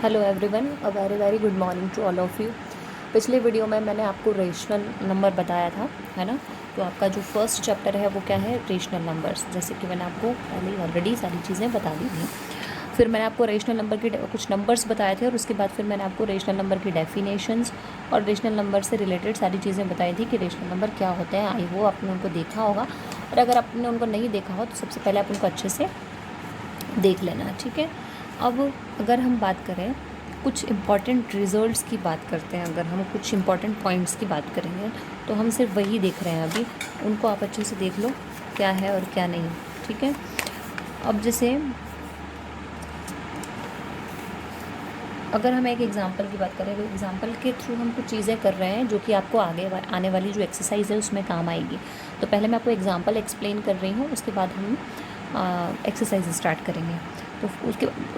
Hello everyone, a very very good morning to all of you. पिछले video में मैंने आपको रेशनल नंबर बताया था, है ना। तो आपका जो फर्स्ट चैप्टर है वो क्या है, रेशनल नंबर्स। जैसे कि मैंने आपको पहले ही ऑलरेडी सारी चीज़ें बता दी थी। फिर मैंने आपको रेशनल नंबर के कुछ नंबर्स बताए थे और उसके बाद फिर मैंने आपको रेशनल नंबर की डेफिनेशंस और रेशनल नंबर से रिलेटेड सारी चीज़ें बताई थी कि रेशनल नंबर क्या होते हैं। आई वो आपने उनको देखा होगा, और अगर आपने उनको नहीं देखा हो तो सबसे पहले आप उनको अच्छे से देख लेना, ठीक है। अब अगर हम बात करें कुछ इम्पॉर्टेंट रिजल्ट्स की बात करते हैं, अगर हम कुछ इम्पॉर्टेंट पॉइंट्स की बात करेंगे तो हम सिर्फ वही देख रहे हैं अभी। उनको आप अच्छे से देख लो क्या है और क्या नहीं, ठीक है। अब जैसे अगर हम एक एग्ज़ाम्पल की बात करें तो एग्ज़ाम्पल के थ्रू हम कुछ चीज़ें कर रहे हैं जो कि आपको आगे आने वाली जो एक्सरसाइज है उसमें काम आएगी। तो पहले मैं आपको एग्ज़ाम्पल एक्सप्लेन कर रही हूँ, उसके बाद हम एक्सरसाइज स्टार्ट करेंगे। तो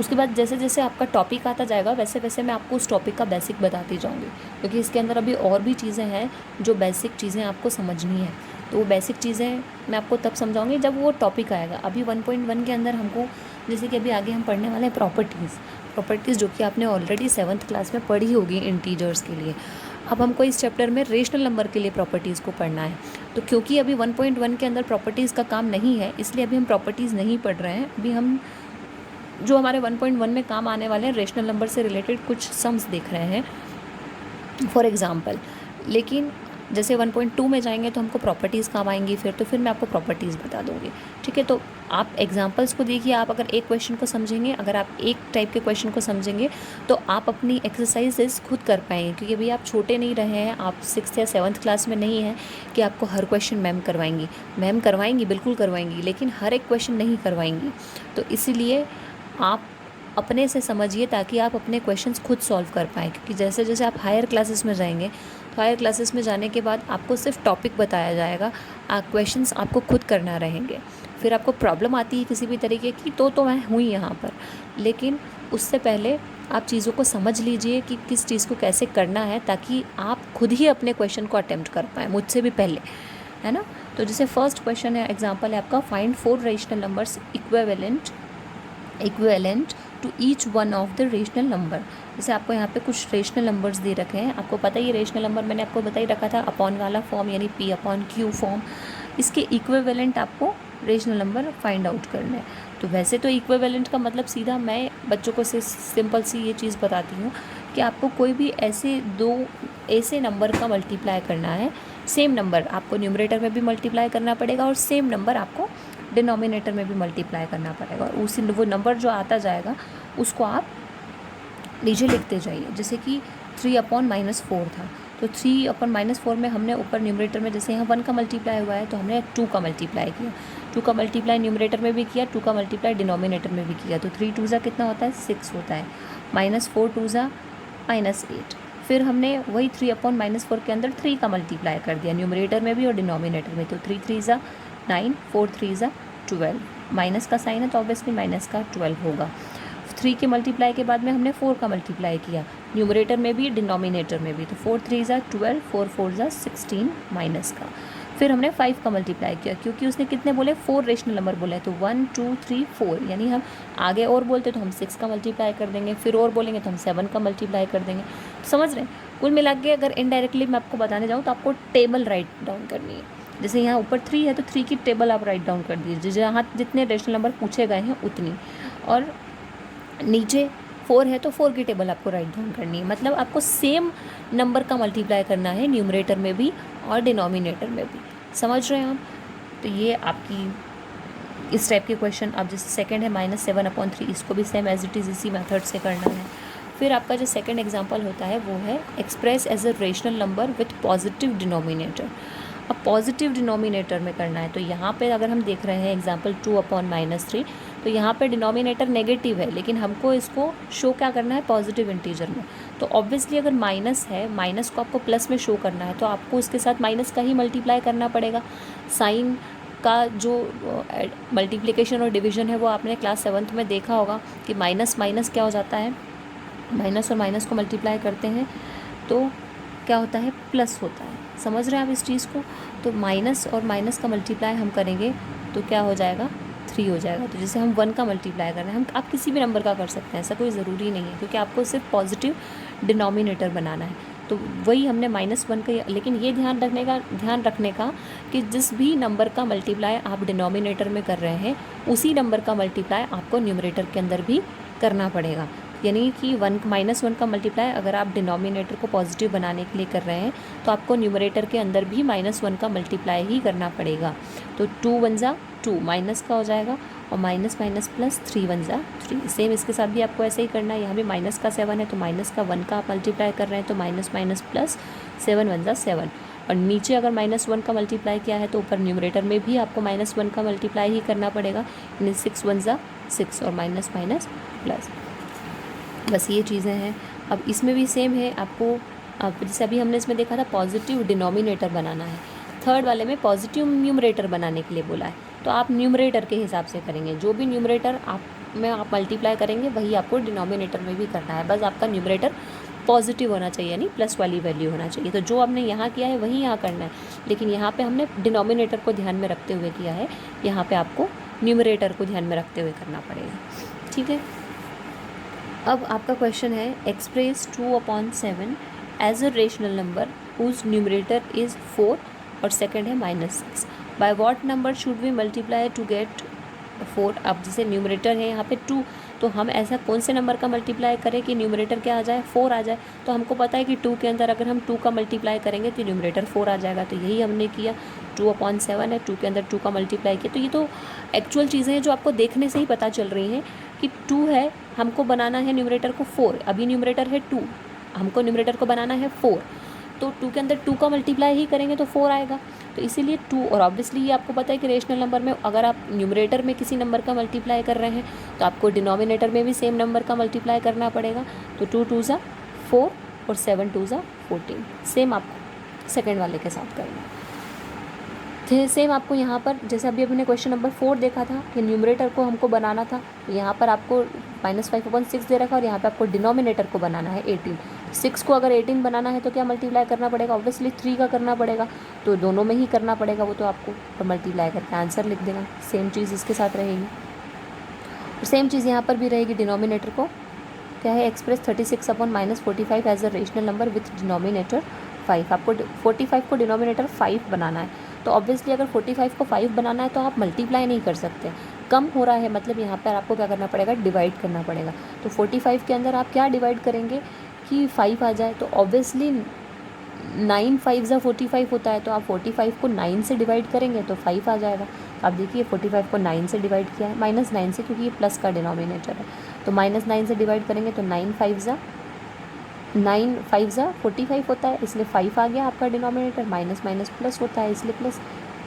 उसके बाद जैसे जैसे आपका टॉपिक आता जाएगा वैसे वैसे मैं आपको उस टॉपिक का बेसिक बताती जाऊँगी, क्योंकि इसके अंदर अभी और भी चीज़ें हैं जो बेसिक चीज़ें आपको समझनी है। तो वो बेसिक चीज़ें मैं आपको तब समझाऊँगी जब वो टॉपिक आएगा। अभी 1.1 के अंदर हमको, जैसे कि अभी आगे हम पढ़ने वाले हैं प्रॉपर्टीज़ जो कि आपने ऑलरेडी 7th क्लास में पढ़ी होगी इंटीजर्स के लिए। अब हमको इस चैप्टर में रेशनल नंबर के लिए प्रॉपर्टीज़ को पढ़ना है। तो क्योंकि अभी 1.1 के अंदर प्रॉपर्टीज़ का काम नहीं है, इसलिए अभी हम प्रॉपर्टीज़ नहीं पढ़ रहे हैं। अभी हम जो हमारे 1.1 में काम आने वाले हैं रेशनल नंबर से रिलेटेड कुछ सम्स देख रहे हैं फॉर एग्ज़ाम्पल। लेकिन जैसे 1.2 में जाएंगे तो हमको प्रॉपर्टीज़ काम आएंगी, फिर मैं आपको प्रॉपर्टीज़ बता दूँगी, ठीक है। तो आप एग्जांपल्स को देखिए। आप अगर एक क्वेश्चन को समझेंगे, अगर आप एक टाइप के क्वेश्चन को समझेंगे तो आप अपनी एक्सरसाइजेस खुद कर पाएंगे, क्योंकि अभी आप छोटे नहीं रहे हैं, आप 6th या 7th क्लास में नहीं हैं कि आपको हर क्वेश्चन मैम करवाएंगी। मैम करवाएंगी, बिल्कुल करवाएंगी, लेकिन हर एक क्वेश्चन नहीं करवाएंगी। तो इसीलिए आप अपने से समझिए ताकि आप अपने क्वेश्चंस खुद सॉल्व कर पाएँ, क्योंकि जैसे जैसे आप हायर क्लासेस में जाएंगे तो हायर क्लासेस में जाने के बाद आपको सिर्फ टॉपिक बताया जाएगा, क्वेश्चंस आपको खुद करना रहेंगे। फिर आपको प्रॉब्लम आती है किसी भी तरीके की तो मैं हुई यहाँ पर, लेकिन उससे पहले आप चीज़ों को समझ लीजिए कि किस चीज़ को कैसे करना है, ताकि आप खुद ही अपने क्वेश्चन को अटेम्प्ट कर पाएँ मुझसे भी पहले, है ना। तो जैसे फर्स्ट क्वेश्चन है, एग्जाम्पल है आपका, find 4 rational numbers equivalent to each one of the rational number. जैसे आपको यहाँ पे कुछ रेशनल नंबर्स दे रखे हैं, आपको पता ही है रेशनल नंबर मैंने आपको बता ही रखा था, अपॉन वाला फॉर्म यानी P/Q फॉर्म। इसके इक्विवेलेंट आपको रेशनल नंबर फाइंड आउट करना है। तो वैसे तो इक्विवेलेंट का मतलब सीधा मैं बच्चों को से सिंपल सी ये चीज़ बताती हूँ कि आपको कोई भी ऐसे नंबर का मल्टीप्लाई करना है। सेम नंबर आपको न्यूमरेटर में भी मल्टीप्लाई करना पड़ेगा और सेम नंबर आपको डिनोमिनेटर में भी मल्टीप्लाई करना पड़ेगा, और उसी वो नंबर जो आता जाएगा उसको आप नीचे लिखते जाइए। जैसे कि 3/-4 था, तो 3/-4 में हमने ऊपर न्यूमरेटर में, जैसे यहाँ 1 का मल्टीप्लाई हुआ है तो हमने 2 का मल्टीप्लाई किया, 2 का मल्टीप्लाई न्यूमरेटर में भी किया, 2 का मल्टीप्लाई डिनोमिनेटर में भी किया। तो 3 2 कितना होता है, 6 होता है, -4 2 -8। फिर हमने वही 3/-4 के अंदर 3 का मल्टीप्लाई कर दिया न्यूमरेटर में भी और डिनोमिनेटर में। तो 3 3 9, 4 3 12, माइनस का साइन है तो ऑब्वियसली माइनस का 12 होगा। 3 के मल्टीप्लाई के बाद में हमने 4 का मल्टीप्लाई किया न्यूमरेटर में भी डिनोमिनेटर में भी, तो 4 3 12, 4 4 16 माइनस का। फिर हमने 5 का मल्टीप्लाई किया, क्योंकि उसने कितने बोले, 4 रेशनल नंबर बोले, तो 1 2 3 4, यानी हम आगे और बोलते तो हम 6 का मल्टीप्लाई कर देंगे, फिर और बोलेंगे तो हम 7 का मल्टीप्लाई कर देंगे। तो समझ रहे हैं। कुल मिला के अगर इनडायरेक्टली मैं आपको बताने जाऊँ तो आपको टेबल राइट डाउन करनी है। जैसे यहाँ ऊपर 3 है तो 3 की टेबल आप राइट डाउन कर दीजिए, जहाँ जितने रेशनल नंबर पूछे गए हैं उतनी, और नीचे 4 है तो 4 की टेबल आपको राइट डाउन करनी है। मतलब आपको सेम नंबर का मल्टीप्लाई करना है न्यूमरेटर में भी और डिनोमिनेटर में भी। समझ रहे हैं आप। तो ये आपकी इस टाइप के क्वेश्चन। अब जैसे सेकंड है -7/3, इसको भी सेम एज इट इज़ इसी मेथड से करना है। फिर आपका जो सेकंड एग्जांपल होता है वो है express as a rational number with positive denominator. अब पॉजिटिव डिनोमिनेटर में करना है, तो यहाँ पे अगर हम देख रहे हैं एग्जांपल 2/-3, तो यहाँ पे डिनोमिनेटर नेगेटिव है, लेकिन हमको इसको शो क्या करना है, पॉजिटिव इंटीजर में। तो ऑब्वियसली अगर माइनस है, माइनस को आपको प्लस में शो करना है तो आपको उसके साथ माइनस का ही मल्टीप्लाई करना पड़ेगा। साइन का जो मल्टीप्लिकेशन और डिवीजन है वो आपने क्लास 7th में देखा होगा कि माइनस माइनस क्या हो जाता है, माइनस और माइनस को मल्टीप्लाई करते हैं तो क्या होता है, प्लस होता है। समझ रहे हैं आप इस चीज़ को। तो माइनस और माइनस का मल्टीप्लाई हम करेंगे तो क्या हो जाएगा, 3 हो जाएगा। तो जैसे हम 1 का मल्टीप्लाई कर रहे हैं, हम आप किसी भी नंबर का कर सकते हैं, ऐसा कोई ज़रूरी नहीं है, क्योंकि आपको सिर्फ पॉजिटिव डिनोमिनेटर बनाना है। तो वही हमने -1 का, लेकिन ये ध्यान रखने का कि जिस भी नंबर का मल्टीप्लाई आप डिनोमिनेटर में कर रहे हैं, उसी नंबर का मल्टीप्लाई आपको न्यूमरेटर के अंदर भी करना पड़ेगा। यानी कि -1 का मल्टीप्लाई अगर आप डिनोमिनेटर को पॉजिटिव बनाने के लिए कर रहे हैं, तो आपको न्यूमरेटर के अंदर भी -1 का मल्टीप्लाई ही करना पड़ेगा। तो 2 1 जा 2 माइनस का हो जाएगा, और माइनस माइनस प्लस 3 1 जा 3। सेम इसके साथ भी आपको ऐसे ही करना है। यहाँ भी माइनस का 7 है, तो माइनस का 1 का आप मल्टीप्लाई कर रहे हैं, तो माइनस माइनस प्लस 7 1 जा 7। और नीचे अगर -1 का मल्टीप्लाई किया है, तो ऊपर न्यूमरेटर में भी आपको -1 का मल्टीप्लाई ही करना पड़ेगा, यानी 6 1 जा 6, और माइनस माइनस प्लस। बस ये चीज़ें हैं। अब इसमें भी सेम है, आपको जैसे अभी हमने इसमें देखा था पॉजिटिव डिनोमिनेटर बनाना है, थर्ड वाले में पॉजिटिव न्यूमरेटर बनाने के लिए बोला है। तो आप न्यूमरेटर के हिसाब से करेंगे, जो भी न्यूमरेटर आप मल्टीप्लाई करेंगे वही आपको डिनोमिनेटर में भी करना है। बस आपका न्यूमरेटर पॉजिटिव होना चाहिए, यानी प्लस वाली वैल्यू होना चाहिए। तो जो आपने यहाँ किया है वही यहाँ करना है, लेकिन यहाँ पे हमने डिनोमिनेटर को ध्यान में रखते हुए किया है, यहाँ पे आपको न्यूमरेटर को ध्यान में रखते हुए करना पड़ेगा। ठीक है। अब आपका क्वेश्चन है, express 2/7 as a rational number whose numerator is 4 और सेकंड है -6। By what number should we multiply to get 4। अब जैसे न्यूमरेटर है यहाँ पे 2, तो हम ऐसा कौन से नंबर का मल्टीप्लाई करें कि न्यूमरेटर क्या आ जाए, 4 आ जाए। तो हमको पता है कि 2 के अंदर अगर हम 2 का मल्टीप्लाई करेंगे तो न्यूमरेटर 4 आ जाएगा। तो यही हमने किया, 2/7 है, 2 के अंदर 2 का मल्टीप्लाई किया। तो ये तो एक्चुअल चीज़ें हैं जो आपको देखने से ही पता चल रही हैं कि 2 है, हमको बनाना है न्यूमरेटर को 4। अभी न्यूमरेटर है 2, हमको न्यूमरेटर को बनाना है 4, तो 2 के अंदर 2 का मल्टीप्लाई ही करेंगे तो 4 आएगा। तो इसीलिए 2, और ऑब्वियसली ये आपको पता है कि रेशनल नंबर में अगर आप न्यूमरेटर में किसी नंबर का मल्टीप्लाई कर रहे हैं, तो आपको डिनोमिनेटर में भी सेम नंबर का मल्टीप्लाई करना पड़ेगा। तो 2 2 जा 4 और 7 2 जा 14। सेम आपको सेकेंड वाले के साथ करना है। सेम आपको यहाँ पर जैसे अभी हमने क्वेश्चन नंबर 4 देखा था कि न्यूमरेटर को हमको बनाना था, तो यहाँ पर आपको -5/6 दे रखा, और यहाँ पे आपको डिनोमिनेटर को बनाना है 18। 6 को अगर 18 बनाना है तो क्या मल्टीप्लाई करना पड़ेगा, ऑब्वियसली 3 का करना पड़ेगा। तो दोनों में ही करना पड़ेगा, वो तो आपको मल्टीप्लाई करके आंसर लिख देना। सेम चीज़ इसके साथ रहेगी, और सेम चीज़ यहाँ पर भी रहेगी। डिनोमिनेटर को क्या है, express 36/-45 as a rational number with denominator 5। आपको 45 को डिनोमिनेटर 5 बनाना है। तो ऑब्वियसली अगर 45 को 5 बनाना है तो आप मल्टीप्लाई नहीं कर सकते, कम हो रहा है, मतलब यहाँ पर आपको क्या करना पड़ेगा, डिवाइड करना पड़ेगा। तो 45 के अंदर आप क्या डिवाइड करेंगे कि 5 आ जाए, तो ऑब्वियसली 9 5 जा 45 होता है, तो आप 45 को 9 से डिवाइड करेंगे तो 5 आ जाएगा। आप देखिए 45 को 9 से डिवाइड किया है, -9 से, क्योंकि ये प्लस का डिनोमिनेटर है। तो -9 से डिवाइड करेंगे तो 9 5 जा 45 होता है, इसलिए 5 आ गया आपका डिनोमिनेटर। माइनस माइनस प्लस होता है, इसलिए प्लस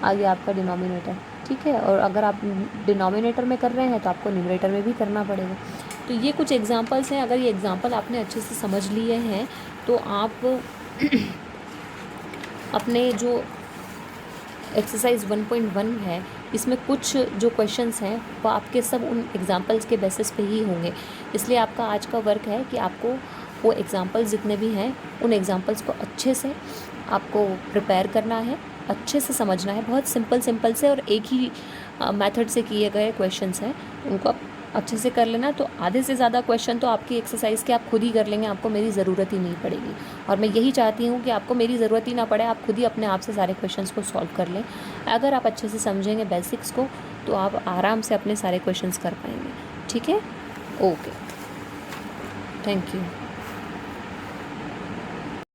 आ गया आपका डिनोमिनेटर। ठीक है। और अगर आप डिनोमिनेटर में कर रहे हैं तो आपको न्यूमरेटर में भी करना पड़ेगा। तो ये कुछ एग्जांपल्स हैं। अगर ये एग्जांपल आपने अच्छे से समझ लिए हैं तो आप अपने जो एक्सरसाइज 1.1 है, इसमें कुछ जो क्वेश्चंस हैं वो आपके सब उन एग्जांपल्स के बेसिस पे ही होंगे। इसलिए आपका आज का वर्क है कि आपको वो एग्जांपल्स जितने भी हैं उन एग्जांपल्स को अच्छे से आपको प्रिपेयर करना है, अच्छे से समझना है। बहुत सिंपल से और एक ही मेथड से किए गए क्वेश्चंस हैं, उनको आप अच्छे से कर लेना। तो आधे से ज़्यादा क्वेश्चन तो आपकी एक्सरसाइज के आप खुद ही कर लेंगे, आपको मेरी ज़रूरत ही नहीं पड़ेगी। और मैं यही चाहती हूँ कि आपको मेरी ज़रूरत ही ना पड़े, आप खुद ही अपने आप से सारे क्वेश्चंस को सॉल्व कर लें। अगर आप अच्छे से समझेंगे बेसिक्स को तो आप आराम से अपने सारे क्वेश्चंस कर पाएंगे। ठीक है, ओके, थैंक यू।